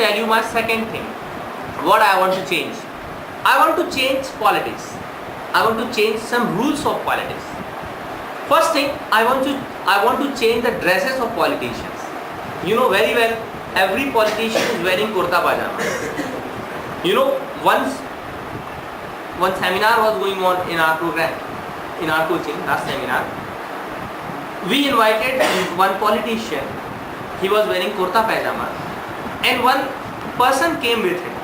tell you my second thing. What I want to change? I want to change politics. I want to change some rules of politics. First thing, I want to change the dresses of politicians. You know very well, every politician is wearing kurta pajama. You know, once one seminar was going on in our program, in our coaching, last seminar. We invited one politician. He was wearing kurta pajama, and one person came with him.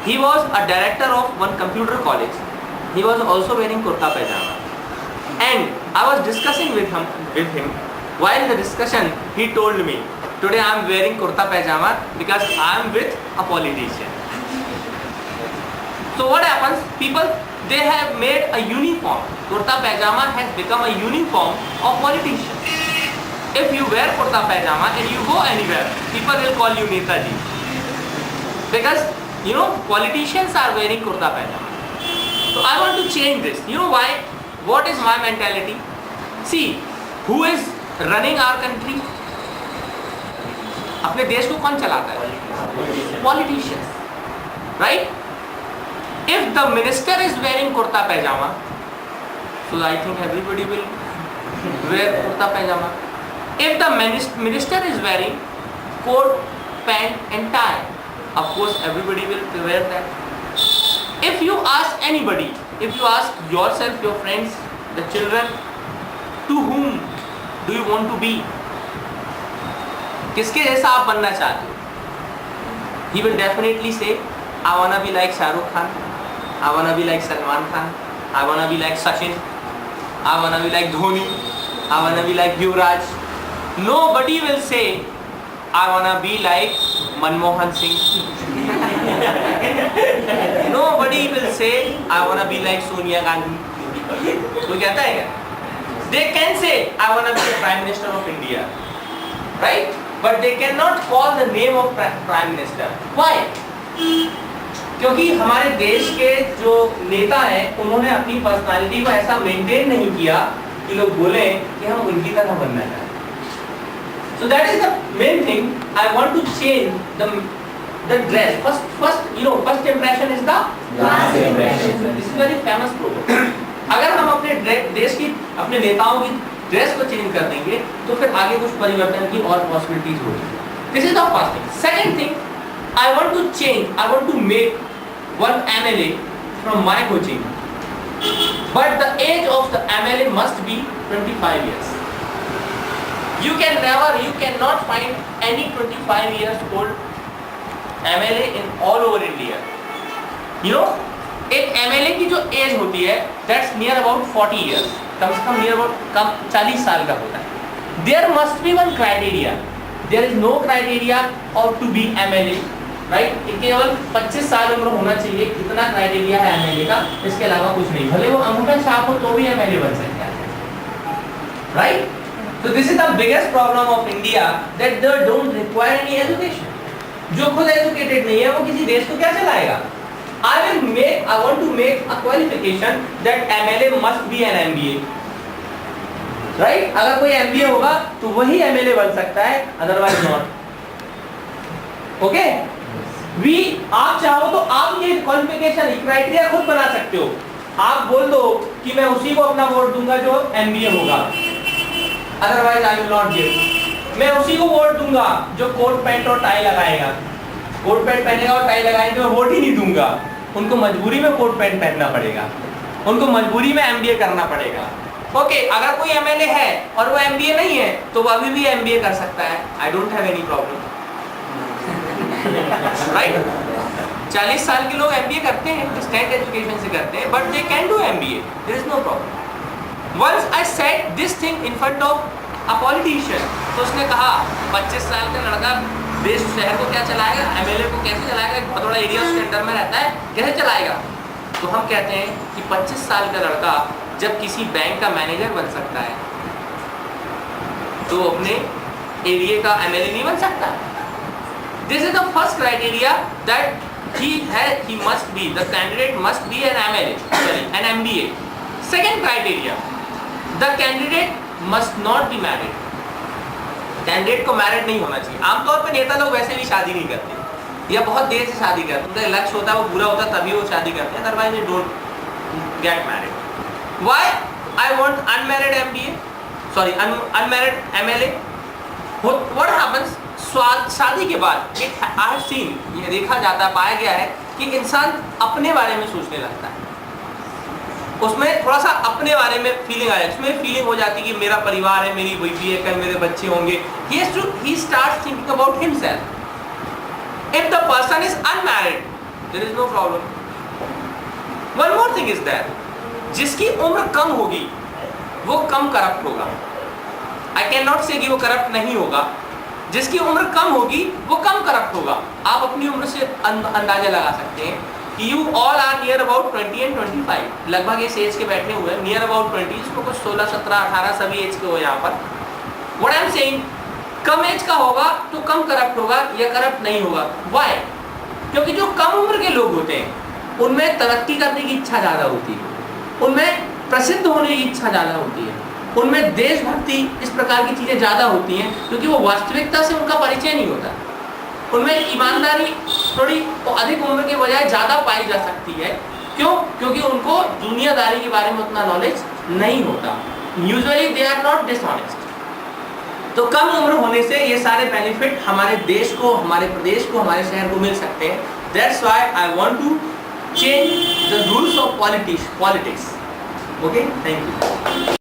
He was a director of one computer college. He was also wearing kurta pajama, and I was discussing with him. While the discussion, he told me, "Today I am wearing kurta pajama because I am with a politician." So what happens? People, they have made a uniform. Kurta pajama has become a uniform of politicians. If you wear kurta pajama and you go anywhere, people will call you Netaji. Because, you know, politicians are wearing kurta pajama. So I want to change this. You know why? What is my mentality? See, who is running our country? अपने देश को कौन चलाता है? Politicians. Right? If the minister is wearing kurta pajama, so I think everybody will wear kurta pajama. If the minister is wearing coat, pant and tie, of course everybody will wear that. If you ask anybody, if you ask yourself, your friends, the children, to whom do you want to be? किसके जैसा आप बनना चाहते हो? He will definitely say, I wanna be like Shah Rukh Khan, I wanna be like Salman Khan, I wanna be like Sachin, I wanna be like Dhoni, I wanna be like Yuvraj. Nobody will say, I wanna be like Manmohan Singh. Nobody will say, I wanna be like Sonia Gandhi. कोई कहता है क्या? They can say, I wanna be the Prime Minister of India, right? But they cannot call the name of Prime Minister. Why? क्योंकि हमारे देश के जो नेता हैं, उन्होंने अपनी पर्सनालिटी को ऐसा मेंटेन नहीं किया कि लोग बोले कि हम उनकी तरह बनना चाहते हैं. So that is the main thing. I want to change the dress. First impression is the last impression. This is very famous proverb. अगर हम अपने देश की, अपने नेताओं की ड्रेस को चेंज कर देंगे, तो फिर आगे कुछ परिवर्तन की और पॉसिबिलिटीज होगी. This is the first thing. Second thing, I want to change. I want to make one MLA from my coaching. But the age of the MLA must be 25 years. You cannot find any 25 years old MLA in all over India. You know, एक MLA की जो as होती है, that's near about 40 years. कम से कम near about 40 साल का होता है. There must be one criteria. There is no criteria of to be MLA, right? केवल 25 साल उम्र होना चाहिए, इतना क्राइटेरिया है MLA का, इसके अलावा कुछ नहीं. भले वो अंगूठा छाप हो तो भी MLA बन सकता है, right? So this is the biggest problem of India, that they don't require any education. जो खुद educated नहीं है, वो किसी देश को क्या चलाएगा? I want to make a qualification that MLA must be an MBA, right? अगर कोई MBA होगा तो वही MLA बन सकता है, otherwise not. Okay? आप चाहो तो आप ये क्वालिफिकेशन क्राइटेरिया खुद बना सकते हो. आप बोल दो कि मैं उसी को अपना वोट दूंगा जो MBA होगा, otherwise I will not give. मैं उसी को वोट दूंगा जो कोट पैंट और टाई लगाएगा. कोट पैंट पहनेगा और टाई लगाएंगे, मैं वोट ही नहीं दूंगा. उनको मजबूरी में कोट पैंट पहनना पड़ेगा, उनको मजबूरी में MBA करना पड़ेगा. ओके, अगर कोई MLA है और वो MBA नहीं है तो वो अभी भी MBA कर सकता है. I don't have any problem, right? 40 साल के लोग MBA करते हैं, डिस्टेंट एजुकेशन से करते हैं, but they can do MBA. There is no problem. Once I said this thing in front of a politician, तो उसने कहा 25 साल का लड़का देश शहर को क्या चलाएगा, MLA को कैसे चलाएगा, बहुत बड़ा एरिया उसके अंदर में रहता है, कैसे चलाएगा? तो हम कहते हैं कि 25 साल का लड़का जब किसी बैंक का मैनेजर बन सकता है तो अपने एरिया का MLA नहीं बन सकता. This is the first criteria that he must be, the candidate must be an MBA. Second criteria, the candidate must not be married. Candidate को मैरिड नहीं होना चाहिए. आमतौर पर नेता लोग वैसे भी शादी नहीं करते. या बहुत देर से शादी करते हैं, उनका लक्ष्य होता है वो पूरा होता है तभी वो शादी करते हैं, otherwise they don't get married. Why I want unmarried MBA, sorry unmarried MLA. What happens, शादी के बाद आई हैव सीन, ये देखा जाता है, पाया गया है कि इंसान अपने बारे में सोचने लगता है, उसमें थोड़ा सा अपने बारे में फीलिंग आ जाती है, उसमें फीलिंग हो जाती है कि मेरा परिवार है, मेरी बीवी है, कल मेरे बच्चे होंगे। he starts thinking about himself. If the person is unmarried, there is no problem. One more thing is there, जिसकी उम्र कम होगी वो कम करप्ट होगा। I cannot say कि वो करप्ट नहीं होगा, जिसकी उम्र कम होगी वो कम करप्ट होगा। आप अपनी उम्र से अंदाजा लगा सकते हैं कि you all are near about 20 and 25, लगभग इस एज के बैठे हुए हैं, नियर अबाउट 20, इसको कुछ 16, 17, 18 सभी एज के हो यहाँ पर। What I am saying, कम एज का होगा तो कम करप्ट होगा या करप्ट नहीं होगा। Why? क्योंकि जो कम उम्र के लोग होते हैं उनमें तरक्की करने की इच्छा ज़्यादा होती है, उनमें प्रसिद्ध होने की इच्छा ज़्यादा होती है, उनमें देशभक्ति, इस प्रकार की चीज़ें ज़्यादा होती हैं, क्योंकि वो वास्तविकता से उनका परिचय नहीं होता। उनमें ईमानदारी थोड़ी अधिक उम्र के बजाय ज़्यादा पाई जा सकती है। क्यों? क्योंकि उनको दुनियादारी के बारे में उतना नॉलेज नहीं होता। Usually they are not dishonest. तो कम उम्र होने से ये सारे बेनिफिट हमारे देश को, हमारे प्रदेश को, हमारे शहर को मिल सकते हैं। That's why I want to change the rules of politics. Okay, thank you.